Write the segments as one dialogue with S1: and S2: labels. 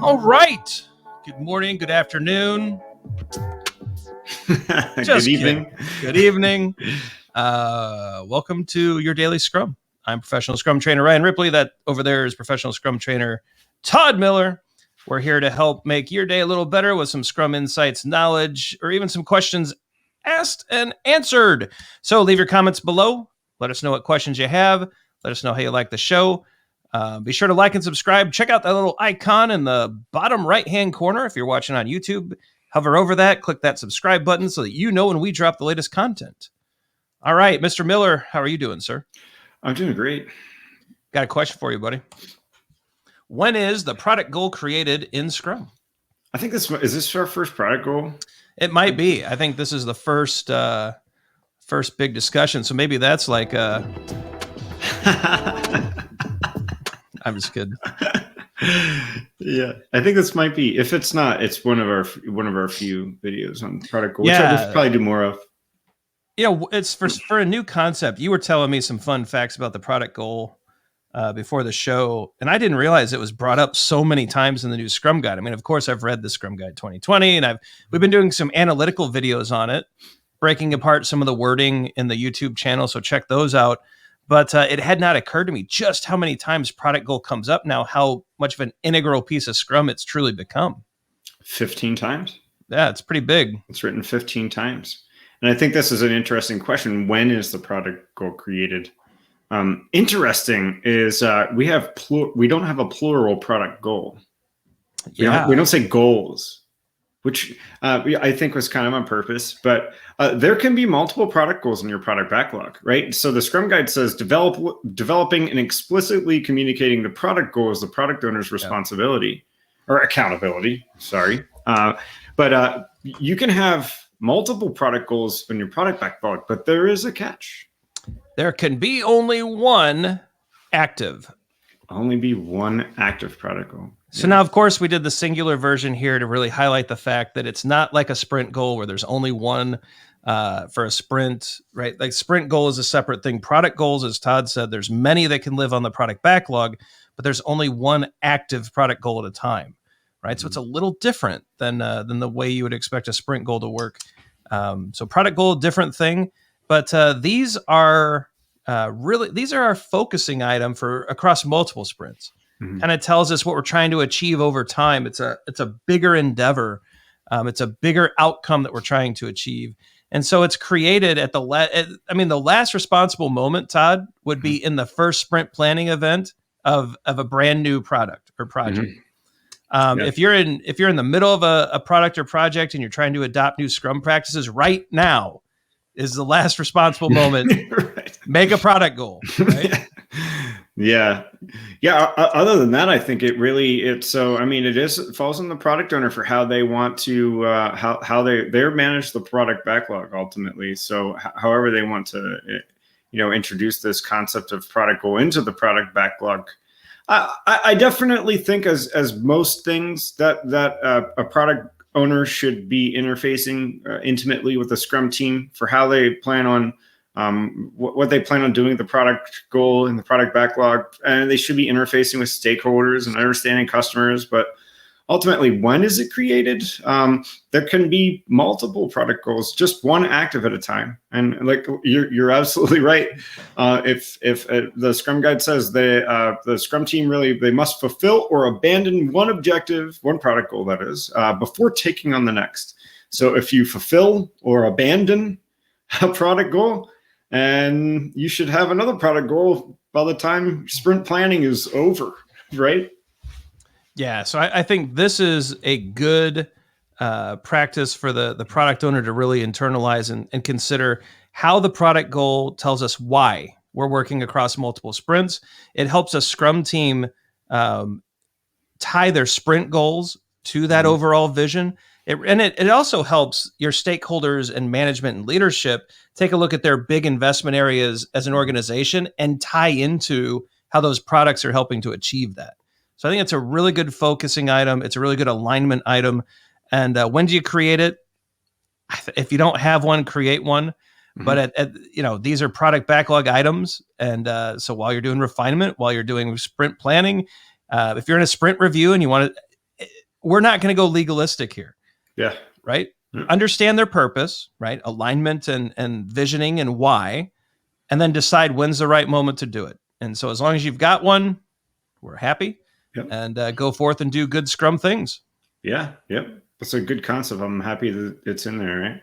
S1: All right. Good morning. Good afternoon.
S2: Good evening.
S1: Good evening. Welcome to Your Daily Scrum. I'm professional Scrum trainer Ryan Ripley. That over there is professional Scrum trainer Todd Miller. We're here to help make your day a little better with some Scrum insights, knowledge, or even some questions asked and answered. So leave your comments below. Let us know what questions you have. Let us know how you like the show. Be sure to like and subscribe. Check out that little icon in the bottom right-hand corner. If you're watching on YouTube, hover over that, click that subscribe button so that you know when we drop the latest content. All right, Mr. Miller, how are you doing, sir?
S2: I'm doing great.
S1: Got a question for you, buddy. When is the product goal created in Scrum?
S2: I think is this our first product goal?
S1: It might be. I think this is the first big discussion. So maybe that's like I'm just kidding.
S2: Yeah, I think this might be. If it's not, it's one of our few videos on product goal, which I will probably do more of.
S1: It's for a new concept. You were telling me some fun facts about the product goal before the show, and I didn't realize it was brought up so many times in the new Scrum Guide. I mean, of course, I've read the Scrum Guide 2020, and we've been doing some analytical videos on it, breaking apart some of the wording in the YouTube channel. So check those out. But it had not occurred to me just how many times product goal comes up now, how much of an integral piece of Scrum it's truly become.
S2: 15 times?
S1: Yeah, it's pretty big.
S2: It's written 15 times. And I think this is an interesting question. When is the product goal created? Interesting is we don't have a plural product goal. We don't say goals, which I think was kind of on purpose, but there can be multiple product goals in your product backlog, right? So the Scrum Guide says developing and explicitly communicating the product goal is the product owner's responsibility or accountability, sorry. But you can have multiple product goals in your product backlog, but there is a catch.
S1: There can be only one active.
S2: Only be one active product goal.
S1: So now, of course, we did the singular version here to really highlight the fact that it's not like a sprint goal where there's only one for a sprint, right? Like sprint goal is a separate thing. Product goals, as Todd said, there's many that can live on the product backlog, but there's only one active product goal at a time, right? Mm-hmm. So it's a little different than the way you would expect a sprint goal to work. So product goal, different thing, but these are our focusing item for across multiple sprints. Mm-hmm. Kind of tells us what we're trying to achieve over time. It's a bigger endeavor. It's a bigger outcome that we're trying to achieve. And so it's created at the last responsible moment, Todd, would be in the first sprint planning event of a brand new product or project. Mm-hmm. If you're in the middle of a product or project and you're trying to adopt new Scrum practices right now is the last responsible moment. Right. Make a product goal, right?
S2: Yeah. Other than that, I think it falls on the product owner for how they want to how they manage the product backlog ultimately. So however they want to introduce this concept of product goal into the product backlog. I definitely think as most things that a product owner should be interfacing intimately with the Scrum team for how they plan on what they plan on doing with the product goal and the product backlog, and they should be interfacing with stakeholders and understanding customers. But ultimately, when is it created? There can be multiple product goals, just one active at a time. And like you're absolutely right. If the Scrum Guide says the Scrum team they must fulfill or abandon one objective, one product goal that is, before taking on the next. So if you fulfill or abandon a product goal, and you should have another product goal by the time sprint planning is over, right?
S1: Yeah, so I think this is a good practice for the product owner to really internalize and consider how the product goal tells us why we're working across multiple sprints. It helps a Scrum team tie their sprint goals to that overall vision. It also helps your stakeholders and management and leadership take a look at their big investment areas as an organization and tie into how those products are helping to achieve that. So I think it's a really good focusing item. It's a really good alignment item. And when do you create it? If you don't have one, create one. But these are product backlog items. And so while you're doing refinement, while you're doing sprint planning, if you're in a sprint review and you want to, we're not going to go legalistic here.
S2: Yeah.
S1: Right. Understand their purpose, right? Alignment and visioning and why, and then decide when's the right moment to do it. And so as long as you've got one, we're happy.
S2: Yep.
S1: And go forth and do good Scrum things.
S2: Yeah. Yep. That's a good concept. I'm happy that it's in there, right?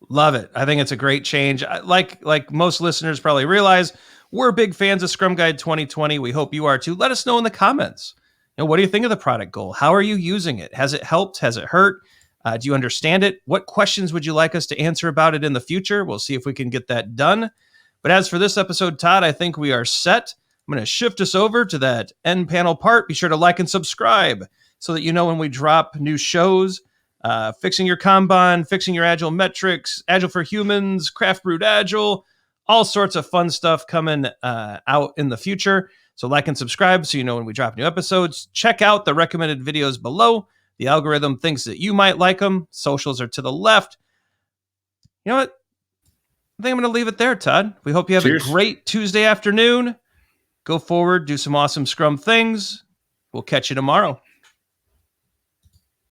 S1: Love it. I think it's a great change. Like most listeners probably realize, we're big fans of Scrum Guide 2020. We hope you are too. Let us know in the comments. What do you think of the product goal? How are you using it? Has it helped? Has it hurt? Do you understand it? What questions would you like us to answer about it in the future? We'll see if we can get that done. But as for this episode, Todd, I think we are set. I'm going to shift us over to that end panel part. Be sure to like and subscribe so that you know when we drop new shows. Fixing your Kanban, fixing your Agile metrics, Agile for Humans, Craft Brewed Agile, all sorts of fun stuff coming out in the future. So like and subscribe so you know when we drop new episodes. Check out the recommended videos below. The algorithm thinks that you might like them. Socials are to the left. You know what? I think I'm going to leave it there, Todd. We hope you have a great Tuesday afternoon. Go forward, do some awesome Scrum things. We'll catch you tomorrow.